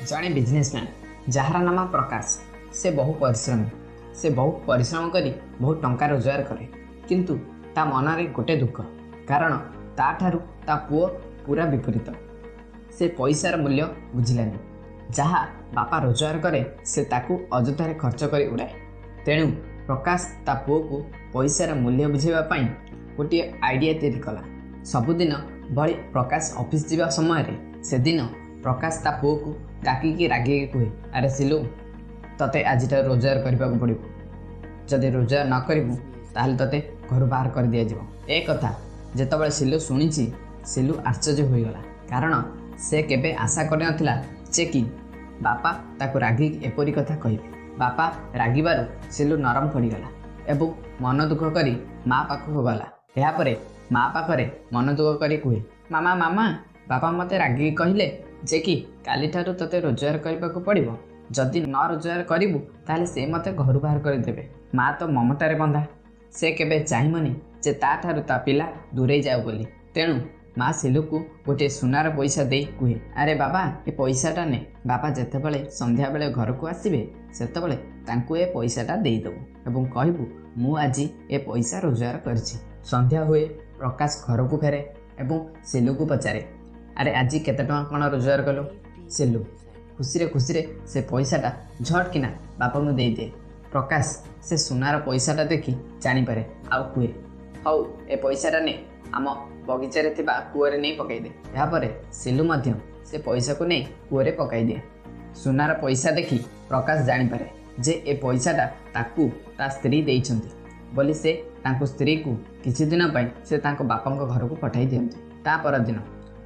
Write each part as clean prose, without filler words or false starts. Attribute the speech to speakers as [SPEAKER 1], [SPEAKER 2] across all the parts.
[SPEAKER 1] जड़े businessman jar नाम प्रकाश से बहु परिश्रमी से बहु परिश्रम करी बहुत टंका रोजगार करे किंतु ता मन रे गोटे दुख कारण ता ठारू ता पुओ पूरा विपरीत से पैसार मूल्य बुझिलानी जहाँ बापा रोजगार करे से ताकू अଯଥାରେ खर्च कर उड़ाए। तेणु प्रकाश ता पुओ को पैसार मूल्य बुझेबा गोटे आइडिया तैयारी कला। सबुदिन भली प्रकाश ऑफिस जावा समय से दिन प्रकाश ता पुओ को डाकिकी रागिकी कहे, अरे सिलू तते आज रोजगार करने को पड़ो, जदि रोजगार न करू ताहले तते घर बाहर कर दिया जिवो। ए कथा जेतबळे सिलू शुणी सिलू आश्चर्य होईगला कारण से केबे आशा कर नथिला जे कि बापा ताको रागिकी एपरी कथा कहिबे। बापा रागिबारु सिलू नरम पड़गला एवं मन दुख करी माँ पाखक गला। यापर माँ पाखे मन दुख करी कहे, मामा मामा बापा मते रागिकी कहले जे कि काली ठारू तते रोजगार करने को पड़ो, जदि न रोजगार करू ताले से मते घर बाहर करदेवे। माँ तो ममतारे बंधा, से केबे चाहिबनी जे ता ठारू ता पिला दूरे जाऊ बोली। तेणु माँ सिलू को गोटे सुनार पैसा दे कहे, अरे बाबा ए पैसाटा ने बापा जेतेबेले संध्या बेले घर को आसबे सेतेबेले तांकु ए पैसाटा देदेबू एवं कहबू मु आज ए पैसा रोजगार करछि। संध्या हुए प्रकाश घर को फेरे एवं सिलू को पचारे, अरे आज केते टଙ୍କା कौन रोजगार कलु? सिलू खुशी से पैसाटा झट किना बापा को दे दिए। प्रकाश से सुनार पैसाटा देखी जानीपे आउ कहे, हौ ए पैसाटा ने आम बगीचारे थिबा कूअरे नहीं पकई दे। यापर सिलू मध्य से पैसा को नहीं कूअरे पकई दिए। सुनार पैसा देखी प्रकाश जानीपे जे ए पैसाटा ताकू ता स्त्री देइछंती बोली से तांको स्त्री को किछि दिन पई से तांको बापा घर को पठाई दियंती। ता पर दिन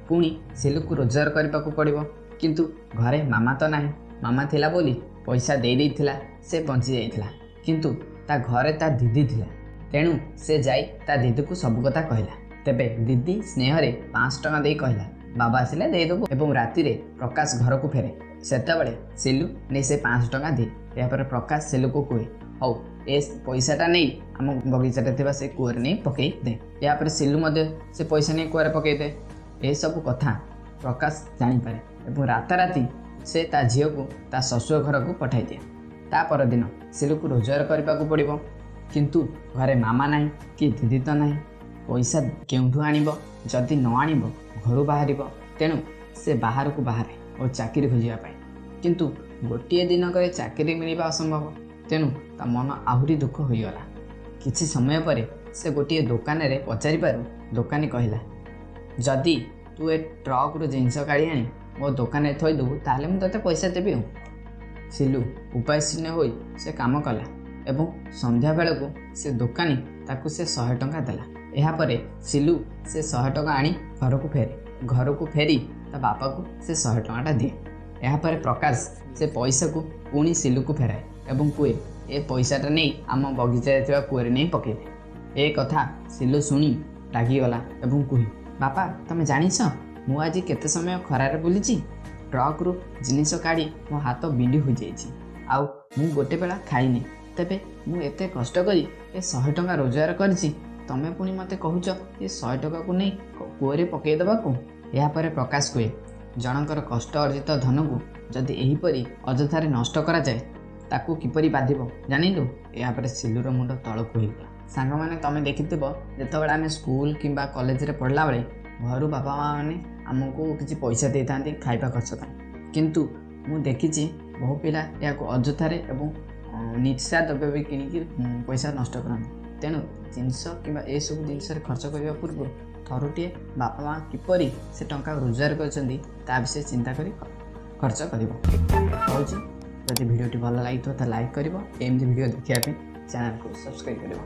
[SPEAKER 1] पुणी सिलू को रोजगार करने को पड़ो किंतु घरे मामा तो नहीं, मामा थिला बोली पैसा दे देइथिला से बंची जाइथिला किंतु ता घरे ता दीदी थिला। तेणु से जाई ता दीदी को सब कथा कहला। तेबे दीदी स्नेह रे 5 टଙ୍କା दे कहला बाबा आसिले दे देबो एवं राति रे प्रकाश घर को फेरे सेतेबेले सिलू ने से 5 टଙ୍କା दे। यापर प्रकाश सिलू को कहे, हौ ए पैसाटा नहीं आम बगीचारे थिबा से कूअरे नहीं पकई दे। यापर सिलू मध्य से पैसा नहीं कूअरे पकई दे। ए सब कथा प्रकाश जानीपे एवं राताराति से ता झील को ता ससुर घर को पठाई दिए। ता पर दिन सिलू को रोजगार करने को पड़ो किंतु घरे मामा नहीं कि दीदी तो नहीं, पैसा केउठू आनिबो, जदि न आनिबो घर बाहर। तेणु से बाहर को बाहरे और चाकरी खोजापी किंतु गोटे दिन करे चाकरी मिलवा असंभव। तेणु ता मन आहुरी दुख होईगला। किछि समय पर से गोटे दुकान रे पचारि पारु दुकानी कहला, जदि तू ए ट्रक रु जिनस काढ़ी आनी मो दुकान में थईदेबू ताहले मु तते पैसा देबी। सिलू उपाय शून्य होई से काम कला एवं संध्या बेले को से दुकानी ताकू से 100 टଙ୍କା देला। यापर सिलू से 100 टଙ୍କା आनी घर को फेरे। घर को फेरी ता बापा को से 100 टଙ୍କାटा दिए। यापर प्रकाश से पैसा को पुणी सिलू को फेराए एवं कहे, ए पैसाटा नहीं आम बगीचारे थिबा कूअरे नहीं पकई दे। ए कथा सिलू शुणी रागिगला एवं कहे, बापा तमे जानिछ मु आज केते समय खरारे बुलीची, ट्रक रु जिनिस काढ़ी मो हाथ बिंडी हो जाइछि आउ मु गोटे बेला खाइनी। तेबे मु एते कष्ट करी ए 100 टଙ୍କା रोजगार करछि, तमे पुणी मते कहूछ ए 100 टଙ୍କା को नहीं कूअरे पकई देबा को। यापर प्रकाश कहे, जनकर कष्ट अर्जित धन को जदि एहीपरि अଯଥାରେ नष्ट करा जाए ताकू किपरि बाधिबो जानिलु। यापर सिलूर मुंड तळकु होइगला। सांग माने तमे देखिथिबो जेतबेला आमे स्कूल किंबा कॉलेज रे पढ़ला बेले घर बापा माँ मैंने आमको किसी पैसा दे था खाଇବା खर्च का, किंतु मु देखी बहु पिला या अଯଥାରେ एवं निशा द्रव्य भी किଣିकी पैसा नष्ट करते। तेणु जिनस कि सब जिनस खर्च करने पूर्व थरुटे बापा माँ किपरि से टंका रोजगार करछंती ता विषय चिंता करी खर्च करिवो। कहूँ जदि भिडियोटी भल लगी तो लाइक करिवो, एमती भिडियो देखिया चैनल को सब्सक्राइब करिवो।